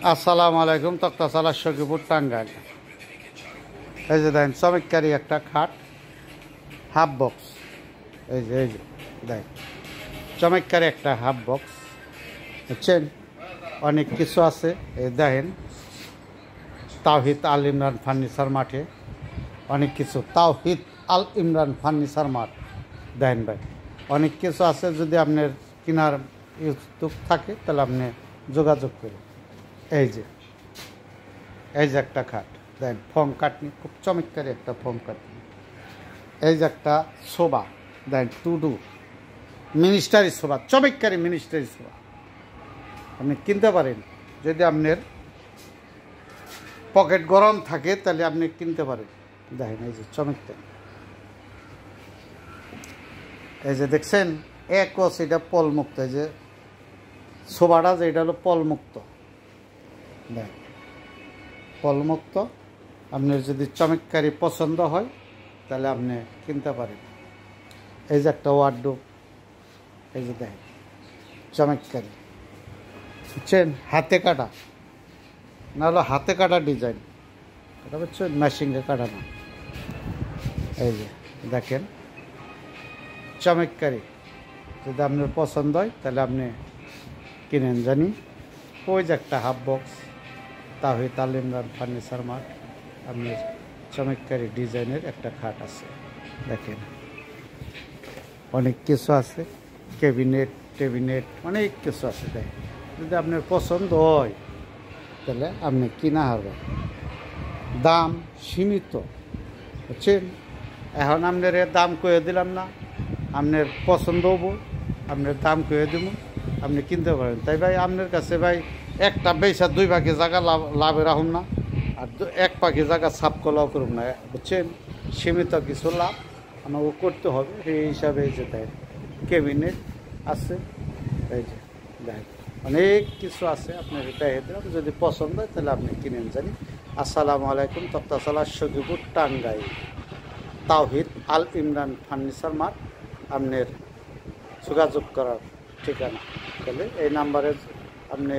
আসসালামু আলাইকুম। তক্তাশালা সখীপুর টাঙ্গাইল। এই যে দেখেন চমৎকারী একটা খাট, হাফ বক্স। এই যে দেখ চমৎকারী একটা হাফ বক্স, বুঝছেন? অনেক কিছু আছে। এই দেখেন তাওহিদ আল ইমরান ফার্নিচার মাঠে অনেক কিছু, তাওহিদ আল ইমরান ফার্নিচার মাঠ। দেখেন ভাই অনেক কিছু আছে। যদি আপনার কেনার ইচ্ছুক থাকে তাহলে আপনি যোগাযোগ করুন। এই যে একটা খাট দেখেন, ফোম কাটনি, খুব চমৎকারী একটা ফোম কাটনি। এই যে একটা সোফা দেখেন, টুডু মিনিস্টারি সোফা, চমৎকারী মিনিস্টারি সোফা আপনি কিনতে পারেন। যদি আপনার পকেট গরম থাকে তাহলে আপনি কিনতে পারেন। দেখেন এই যে চমৎকারী, এই যে দেখছেন একস, এটা পলমুক্ত। এই যে সোফাটা যে এটা হলো পলমুক্ত, দেখ পলমুক্ত। আপনার যদি চমৎকারী পছন্দ হয় তাহলে আপনি কিনতে পারেন। এই যে একটা ওয়ার্ডরোব, এই যে দেখেন চমৎকারী, বুঝছেন? হাতে কাটা, না হলো হাতে কাটা ডিজাইন, এটা বুঝছেন, মেশিনে কাটা না। এই যে দেখেন চমৎকারী, যদি আপনার পছন্দ হয় তাহলে আপনি কিনেন জানি। ওই যে একটা হাফ বক্স, তাওহিদ আল ইমরান ফার্নিচার মার্ট, আপনার চমৎকারী ডিজাইনের একটা খাট আছে। দেখেন অনেক কিছু আছে, ক্যাবিনেট টেবিনেট অনেক কিছু আছে। দেখেন যদি আপনার পছন্দ হয় তাহলে আপনি কিনা হবে। দাম সীমিত, বুঝছেন? এখন আপনার দাম কয়ে দিলাম না, আপনার পছন্দ হবো, আপনার দাম কয়ে দেব, আপনি কিনতে পারেন। তাই ভাই আপনার কাছে ভাই একটা বেসা 2 ভাগে জায়গা লাভে রাখুন না, আর 1 পাখি জায়গা সাপ কলাও করুন না, বুঝছেন? সীমিত কিছু লাভ আমাকে করতে হবে। সেই হিসাবে এই যে দেখেন ক্যাবিনেট আছে, এই যে দেখেন অনেক কিছু আছে। আপনার দেখে দিলাম, যদি পছন্দ হয় তাহলে আপনি কিনেন জানি। আসসালামু আলাইকুম। তক্তাশালা সখীপুর টাঙ্গাইল, তাওহিদ আল ইমরান ফার্নিচার মার্ট আপনার যোগাযোগ করার ঠিকানা। তাহলে এই নাম্বারে আপনি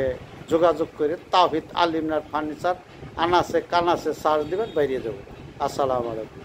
যোগাযোগ করে তাওহিদ আল ইমরান ফার্নিচার আনাসে কানাসে সার্চ দেবেন, বাইরে দেবো। আসসালামু আলাইকুম।